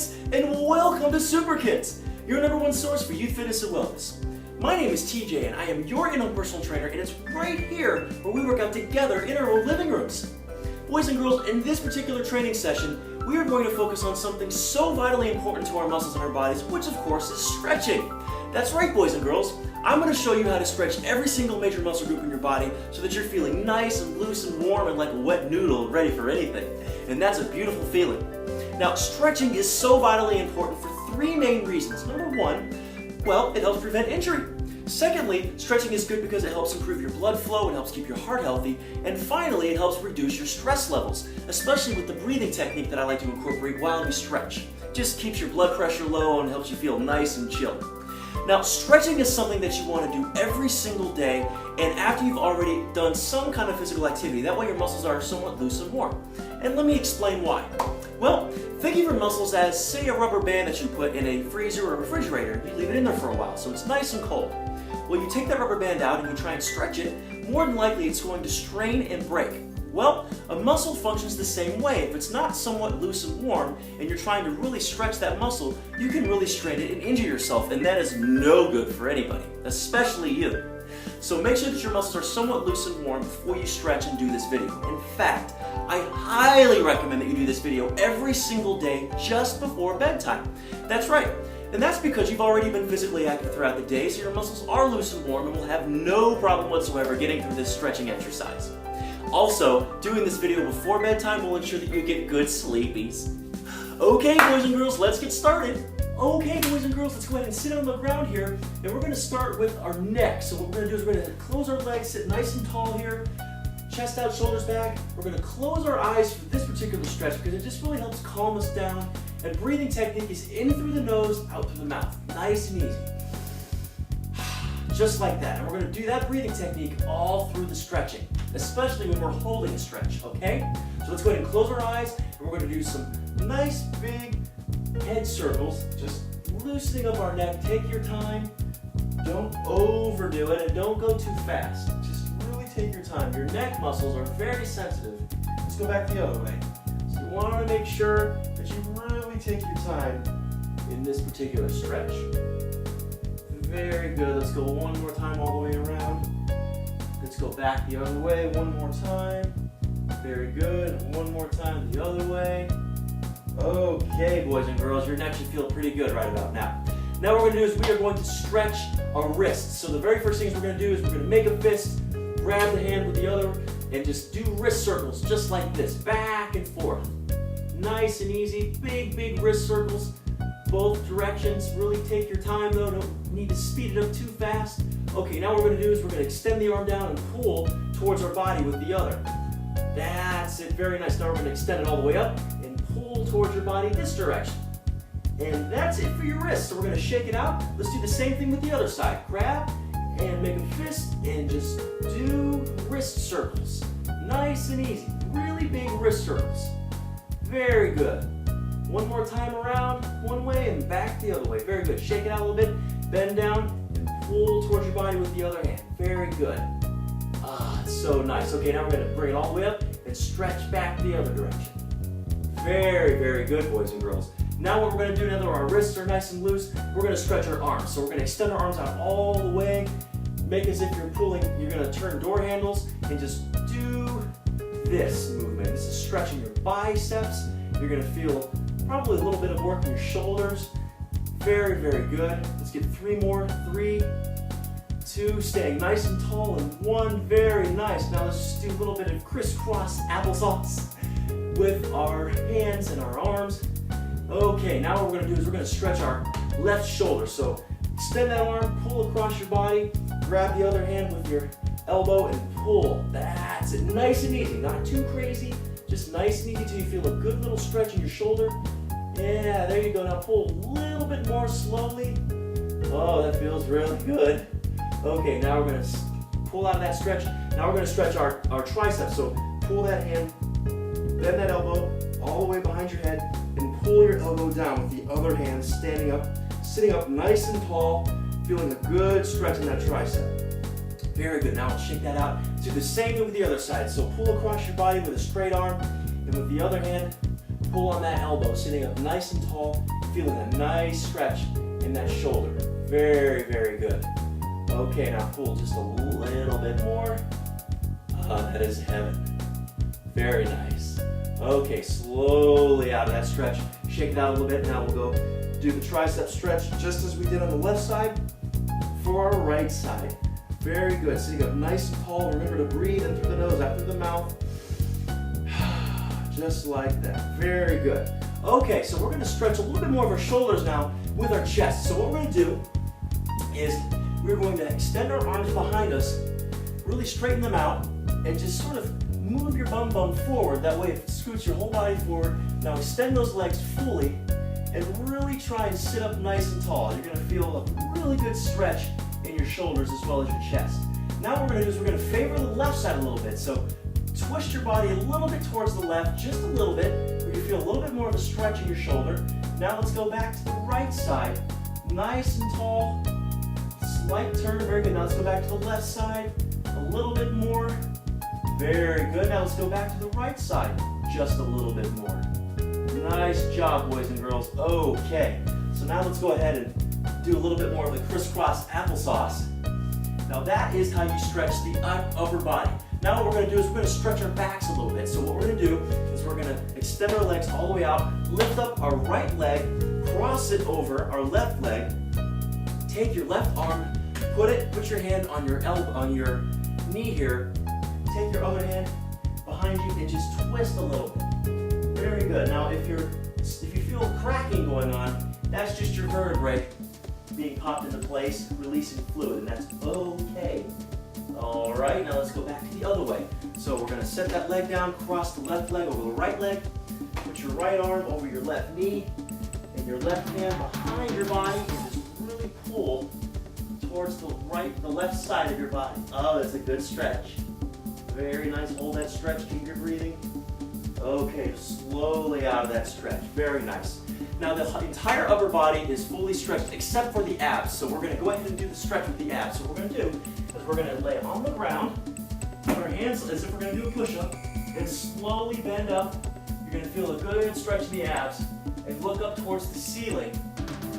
kids, and welcome to SooprKIDS, your #1 source for youth fitness and wellness. My name is TJ and I am your personal trainer, and it's right here where we work out together in our own living rooms. Boys and girls, in this particular training session, we are going to focus on something so vitally important to our muscles and our bodies, which of course is stretching. That's right, boys and girls. I'm going to show you how to stretch every single major muscle group in your body so that you're feeling nice and loose and warm and like a wet noodle ready for anything. And that's a beautiful feeling. Now, stretching is so vitally important for three main reasons. Number one, well, it helps prevent injury. Secondly, stretching is good because it helps improve your blood flow, it helps keep your heart healthy, and finally, it helps reduce your stress levels, especially with the breathing technique that I like to incorporate while we stretch. Just keeps your blood pressure low and helps you feel nice and chill. Now, stretching is something that you want to do every single day and after you've already done some kind of physical activity. That way your muscles are somewhat loose and warm. And let me explain why. Well, think of your muscles as, say, a rubber band that you put in a freezer or a refrigerator. You leave it in there for a while, so it's nice and cold. Well, you take that rubber band out and you try and stretch it, more than likely it's going to strain and break. Well, a muscle functions the same way. If it's not somewhat loose and warm and you're trying to really stretch that muscle, you can really strain it and injure yourself, and that is no good for anybody, especially you. So make sure that your muscles are somewhat loose and warm before you stretch and do this video. In fact, I highly recommend that you do this video every single day just before bedtime. That's right. And that's because you've already been physically active throughout the day, so your muscles are loose and warm and will have no problem whatsoever getting through this stretching exercise. Also, doing this video before bedtime will ensure that you get good sleepies. Okay, boys and girls, let's get started. Okay, boys and girls, let's go ahead and sit on the ground here, and we're going to start with our neck. So what we're going to do is we're going to close our legs, sit nice and tall here, chest out, shoulders back. We're going to close our eyes for this particular stretch because it just really helps calm us down. And breathing technique is in through the nose, out through the mouth. Nice and easy. Just like that. And we're going to do that breathing technique all through the stretching, especially when we're holding a stretch, okay? So let's go ahead and close our eyes, and we're going to do some nice big head circles, just loosening up our neck. Take your time. Don't overdo it, and don't go too fast. Just really take your time. Your neck muscles are very sensitive. Let's go back the other way. So you want to make sure that you really take your time in this particular stretch. Very good. Let's go one more time all the way around. Let's go back the other way one more time. Very good. One more time the other way. Okay, boys and girls, your neck should feel pretty good right about now. Now what we're going to do is we are going to stretch our wrists. So the very first things we're going to do is we're going to make a fist, grab the hand with the other, and just do wrist circles just like this, back and forth. Nice and easy, big wrist circles, both directions. Really take your time though, don't need to speed it up too fast. Okay, now what we're going to do is we're going to extend the arm down and pull towards our body with the other. That's it, very nice. Now we're going to extend it all the way up and pull towards your body this direction. And that's it for your wrist. So we're going to shake it out. Let's do the same thing with the other side. Grab and make a fist and just do wrist circles. Nice and easy, really big wrist circles. Very good. One more time around one way and back the other way. Very good. Shake it out a little bit. Bend down and pull towards your body with the other hand. Very good. It's so nice. Okay, now we're going to bring it all the way up and stretch back the other direction. Very good, boys and girls. Now what we're going to do now that our wrists are nice and loose, we're going to stretch our arms. So we're going to extend our arms out all the way. Make as if you're pulling, you're going to turn door handles and just do this movement. This is stretching your biceps. You're going to feel probably a little bit of work in your shoulders. Very good. Let's get three more. 3, 2, staying nice and tall, and 1. Very nice. Now let's just do a little bit of crisscross applesauce with our hands and our arms. Okay, now what we're going to do is we're going to stretch our left shoulder. So extend that arm, pull across your body, grab the other hand with your elbow and pull. That's it. Nice and easy. Not too crazy. Just nice and easy till you feel a good little stretch in your shoulder. Yeah, there you go. Now pull a little bit more slowly. Oh, that feels really good. Okay, now we're going to pull out of that stretch. Now we're going to stretch our triceps. So pull that hand, bend that elbow all the way behind your head, and pull your elbow down with the other hand, standing up, sitting up nice and tall, feeling a good stretch in that tricep. Very good. Now let's shake that out. Do the same thing with the other side. So pull across your body with a straight arm, and with the other hand, pull on that elbow, sitting up nice and tall, feeling a nice stretch in that shoulder. Very, very good. Okay, now pull just a little bit more. That is heaven. Very nice. Okay, slowly out of that stretch. Shake it out a little bit. Now we'll go do the tricep stretch just as we did on the left side for our right side. Very good. Sitting up nice and tall. Remember to breathe in through the nose, out through the mouth. Just like that. Very good. Okay, so we're going to stretch a little bit more of our shoulders now with our chest. So what we're going to do is we're going to extend our arms behind us, really straighten them out, and just sort of move your bum forward. That way it scoots your whole body forward. Now extend those legs fully and really try and sit up nice and tall. You're going to feel a really good stretch in your shoulders as well as your chest. Now what we're going to do is we're going to favor the left side a little bit. So twist your body a little bit towards the left, just a little bit, where you feel a little bit more of a stretch in your shoulder. Now let's go back to the right side. Nice and tall. Slight turn, very good. Now let's go back to the left side. A little bit more. Very good. Now let's go back to the right side. Just a little bit more. Nice job, boys and girls. Okay. So now let's go ahead and do a little bit more of the crisscross applesauce. Now that is how you stretch the upper body. Now what we're going to do is we're going to stretch our backs a little bit. So what we're going to do is we're going to extend our legs all the way out, lift up our right leg, cross it over our left leg, take your left arm, put your hand on your elbow, on your knee here, take your other hand behind you and just twist a little bit. Very good. Now if you feel cracking going on, that's just your vertebrae being popped into place, releasing fluid, and that's okay. All right, now let's go back to the other way. So we're going to set that leg down, cross the left leg over the right leg, put your right arm over your left knee, and your left hand behind your body, and just really pull towards the left side of your body. Oh, that's a good stretch. Very nice. Hold that stretch, keep your breathing. Okay, slowly out of that stretch. Very nice. Now the entire upper body is fully stretched except for the abs. So we're going to go ahead and do the stretch with the abs. So what we're going to do is we're going to lay on the ground, put our hands as if we're going to do a push-up, and slowly bend up. You're going to feel a good stretch in the abs, and look up towards the ceiling.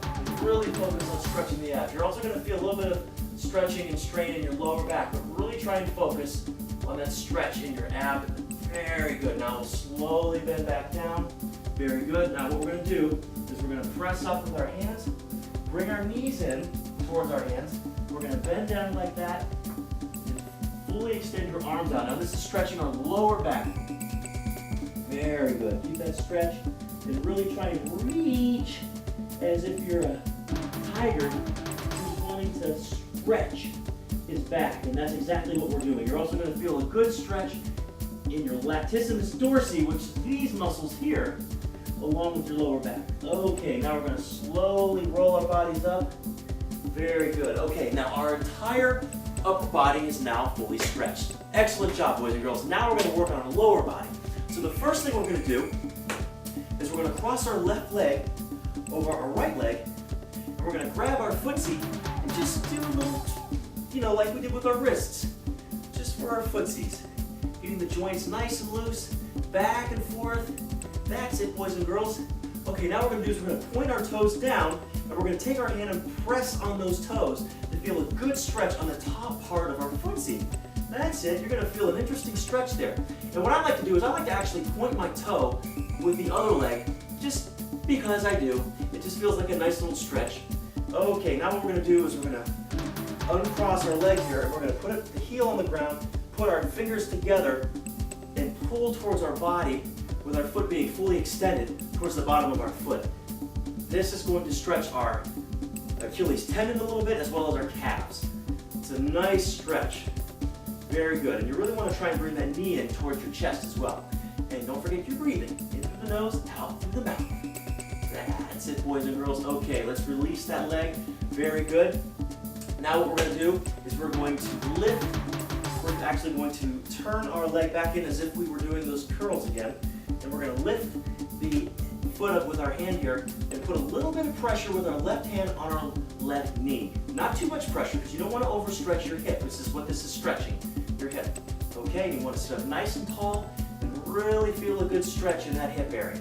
And really focus on stretching the abs. You're also going to feel a little bit of stretching and strain in your lower back, but really try and focus on that stretch in your abdomen. Very good. Now we'll slowly bend back down. Very good. Now what we're going to do is we're going to press up with our hands, bring our knees in towards our hands. We're going to bend down like that and fully extend your arms out. Now this is stretching our lower back. Very good. Keep that stretch and really try and reach as if you're a tiger who's wanting to stretch his back. And that's exactly what we're doing. You're also going to feel a good stretch in your latissimus dorsi, which is these muscles here, along with your lower back. Okay, now we're going to slowly roll our bodies up. Very good. Okay, now our entire upper body is now fully stretched. Excellent job, boys and girls. Now we're going to work on our lower body. So the first thing we're going to do is we're going to cross our left leg over our right leg, and we're going to grab our footsie and just do a little, like we did with our wrists, just for our footsies. Getting the joints nice and loose, back and forth. That's it, boys and girls. Okay, now what we're going to do is we're going to point our toes down, and we're going to take our hand and press on those toes to feel a good stretch on the top part of our footsie. That's it. You're going to feel an interesting stretch there. And what I like to do is I like to actually point my toe with the other leg, just because I do. It just feels like a nice little stretch. Okay, now what we're going to do is we're going to uncross our leg here, and we're going to put the heel on the ground, put our fingers together, and pull towards our body with our foot being fully extended towards the bottom of our foot. This is going to stretch our Achilles tendon a little bit as well as our calves. It's a nice stretch. Very good. And you really want to try and bring that knee in towards your chest as well. And don't forget your breathing. In through the nose, out through the mouth. That's it, boys and girls. Okay, let's release that leg. Very good. Now what we're going to do is we're going to lift. We're actually going to turn our leg back in as if we were doing those curls again. And we're going to lift the foot up with our hand here and put a little bit of pressure with our left hand on our left knee. Not too much pressure because you don't want to overstretch your hip. This is what this is stretching, your hip. Okay, you want to sit up nice and tall and really feel a good stretch in that hip area.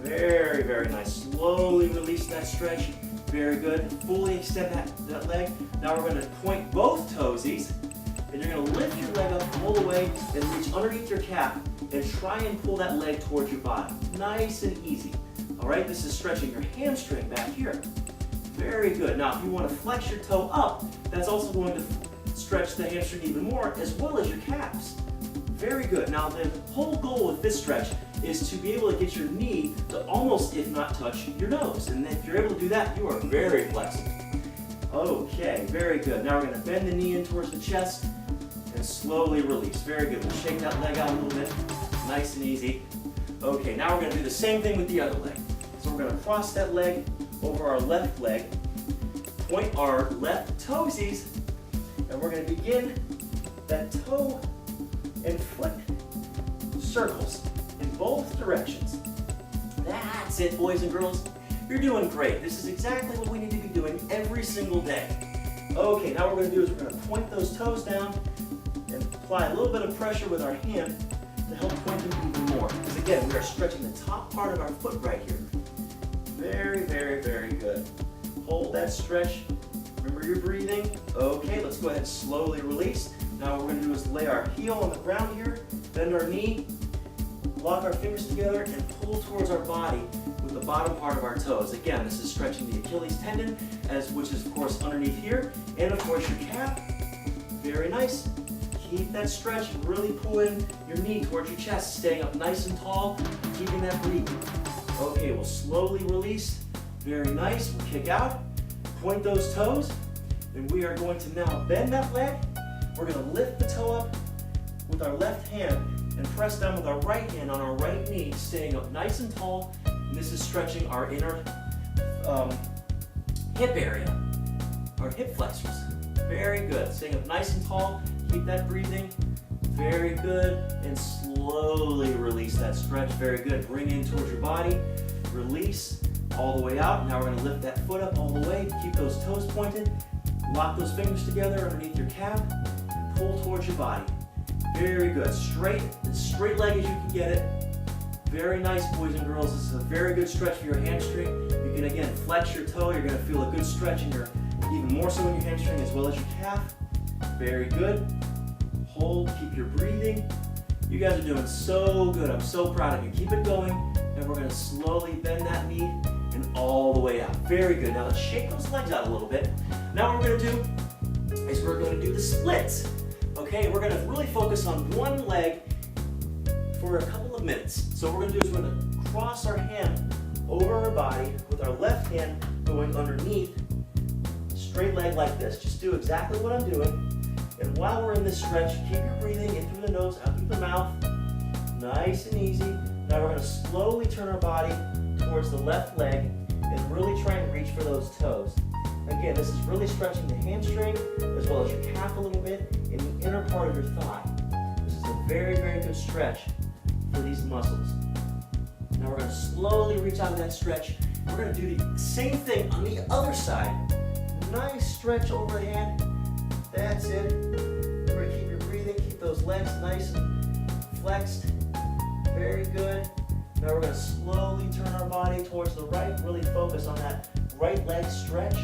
Very, very nice. Slowly release that stretch. Very good. Fully extend that leg. Now we're going to point both toesies, and you're going to lift your leg up all the way and reach underneath your calf and try and pull that leg towards your body. Nice and easy. All right, this is stretching your hamstring back here. Very good. Now, if you want to flex your toe up, that's also going to stretch the hamstring even more, as well as your calves. Very good. Now, the whole goal with this stretch is to be able to get your knee to almost, if not touch, your nose. And if you're able to do that, you are very flexible. Okay, very good. Now we're going to bend the knee in towards the chest and slowly release. Very good. We'll shake that leg out a little bit. Nice and easy. Okay, now we're going to do the same thing with the other leg. So we're going to cross that leg over our left leg, point our left toesies, and we're going to begin that toe and foot circles in both directions. That's it, boys and girls. You're doing great. This is exactly what we need to be doing every single day. Okay, now what we're going to do is we're going to point those toes down and apply a little bit of pressure with our hand to help point them even more. Because again, we are stretching the top part of our foot right here. Very, very, very good. Hold that stretch. Remember your breathing. Okay, let's go ahead and slowly release. Now what we're going to do is lay our heel on the ground here, bend our knee, lock our fingers together, and pull towards our body with the bottom part of our toes. Again, this is stretching the Achilles tendon, which is of course underneath here, and of course your calf. Very nice. Keep that stretch and really pull in your knee towards your chest, staying up nice and tall, keeping that breathing. Okay, we'll slowly release. Very nice. We'll kick out, point those toes, and we are going to now bend that leg. We're going to lift the toe up with our left hand and press down with our right hand on our right knee, staying up nice and tall. And this is stretching our inner hip area, our hip flexors. Very good. Staying up nice and tall. Keep that breathing. Very good. And slowly release that stretch. Very good. Bring in towards your body. Release all the way out. Now we're going to lift that foot up all the way. Keep those toes pointed. Lock those fingers together underneath your calf. And pull towards your body. Very good. Straight, as straight leg as you can get it. Very nice, boys and girls. This is a very good stretch for your hamstring. You can again flex your toe. You're going to feel a good stretch in your, even more so in your hamstring as well as your calf. Very good. Hold, keep your breathing. You guys are doing so good. I'm so proud of you. Keep it going. And we're going to slowly bend that knee and all the way out. Very good. Now let's shake those legs out a little bit. Now what we're going to do is we're going to do the splits. Okay, we're going to really focus on one leg for a couple of minutes. So what we're going to do is we're going to cross our hand over our body with our left hand going underneath, straight leg like this. Just do exactly what I'm doing. And while we're in this stretch, keep your breathing in through the nose, out through the mouth. Nice and easy. Now we're going to slowly turn our body towards the left leg and really try and reach for those toes. Again, this is really stretching the hamstring as well as your calf a little bit and the inner part of your thigh. This is a very, very good stretch for these muscles. Now we're going to slowly reach out of that stretch. We're going to do the same thing on the other side. Nice stretch overhead. That's it. Remember to keep your breathing, keep those legs nice and flexed. Very good. Now we're going to slowly turn our body towards the right. Really focus on that right leg stretch.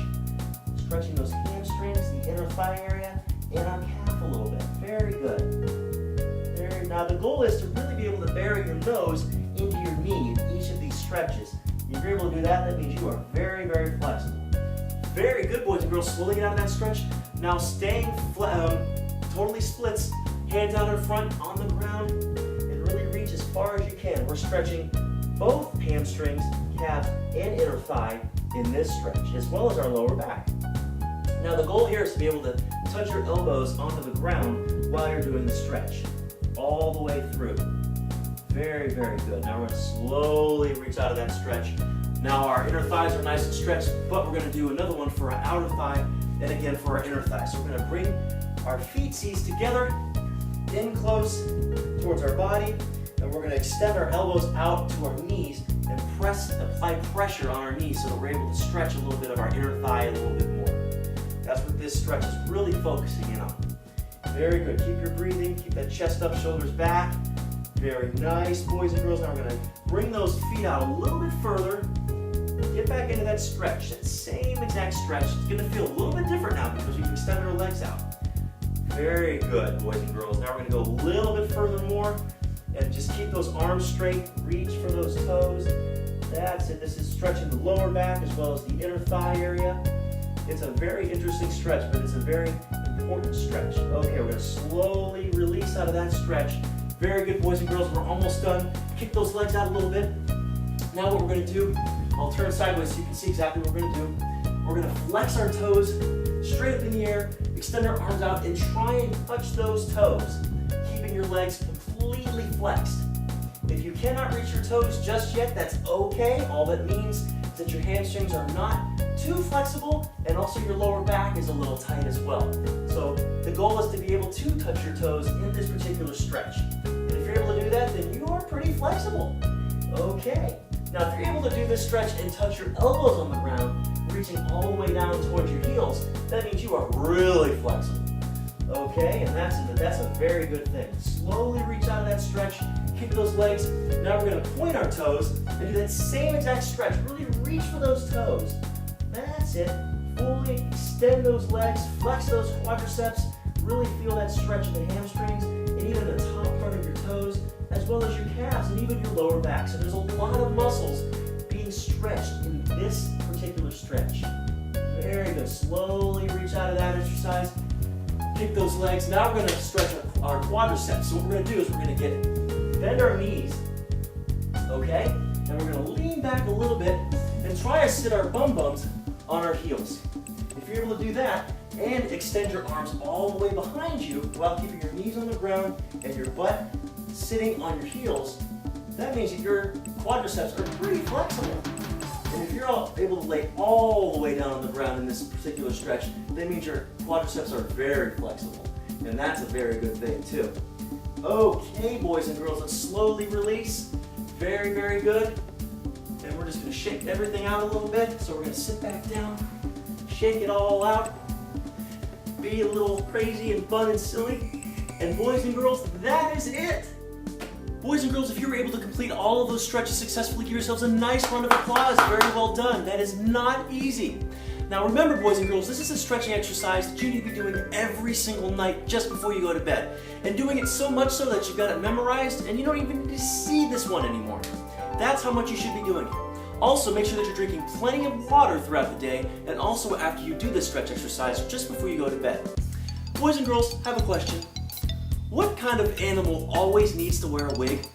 Stretching those hamstrings, the inner thigh area, and our calf a little bit. Very good. There. Now the goal is to really be able to bury your nose into your knee in each of these stretches. If you're able to do that, that means you are very, very flexible. Very good, boys and girls. Slowly get out of that stretch. Now staying totally splits, hands out in front on the ground, and really reach as far as you can. We're stretching both hamstrings, calves, and inner thigh in this stretch, as well as our lower back. Now the goal here is to be able to touch your elbows onto the ground while you're doing the stretch, all the way through. Very, very good. Now we're going to slowly reach out of that stretch. Now our inner thighs are nice and stretched, but we're going to do another one for our outer thigh and again for our inner thigh. So we're going to bring our feetsies together, in close towards our body, and we're going to extend our elbows out to our knees and apply pressure on our knees so that we're able to stretch a little bit of our inner thigh a little bit more. That's what this stretch is really focusing in on. Very good. Keep your breathing. Keep that chest up, shoulders back. Very nice, boys and girls. Now we're going to bring those feet out a little bit further. Get back into that stretch, that same exact stretch. It's going to feel a little bit different now because we've extended our legs out. Very good, boys and girls. Now we're going to go a little bit further more and just keep those arms straight. Reach for those toes. That's it. This is stretching the lower back as well as the inner thigh area. It's a very interesting stretch, but it's a very important stretch. Okay, we're going to slowly release out of that stretch. Very good, boys and girls. We're almost done. Kick those legs out a little bit. Now what we're going to do, I'll turn sideways so you can see exactly what we're going to do. We're going to flex our toes straight up in the air, extend our arms out, and try and touch those toes, keeping your legs completely flexed. If you cannot reach your toes just yet, that's okay. All that means is that your hamstrings are not too flexible, and also your lower back is a little tight as well. So the goal is to be able to touch your toes in this particular stretch. And if you're able to do that, then you are pretty flexible. Okay. Now if you're able to do this stretch and touch your elbows on the ground, reaching all the way down towards your heels, that means you are really flexible. Okay, and that's a very good thing. Slowly reach out of that stretch, kick those legs. Now we're going to point our toes and do that same exact stretch. Really reach for those toes. That's it. Fully extend those legs, flex those quadriceps, really feel that stretch in the hamstrings and even the top part of your toes, as well as your calves and even your lower back. So there's a lot of muscles being stretched in this particular stretch. Very good. Slowly reach out of that exercise. Kick those legs. Now we're going to stretch our quadriceps. So what we're going to do is we're going to bend our knees, okay? And we're going to lean back a little bit and try to sit our bums on our heels. If you're able to do that and extend your arms all the way behind you while keeping your knees on the ground and your butt sitting on your heels, that means that your quadriceps are pretty flexible. And if you're able to lay all the way down on the ground in this particular stretch, that means your quadriceps are very flexible. And that's a very good thing too. Okay, boys and girls, let's slowly release. Very, very good. And we're just going to shake everything out a little bit. So we're going to sit back down, shake it all out, be a little crazy and fun and silly. And boys and girls, that is it. Boys and girls, if you were able to complete all of those stretches successfully, give yourselves a nice round of applause. Very well done. That is not easy. Now remember, boys and girls, this is a stretching exercise that you need to be doing every single night just before you go to bed. And doing it so much so that you've got it memorized and you don't even need to see this one anymore. That's how much you should be doing it. Also, make sure that you're drinking plenty of water throughout the day and also after you do this stretch exercise just before you go to bed. Boys and girls, I have a question. What kind of animal always needs to wear a wig?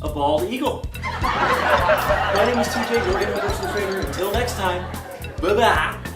A bald eagle. My name is TJ, your personal trainer. Until next time, bye-bye.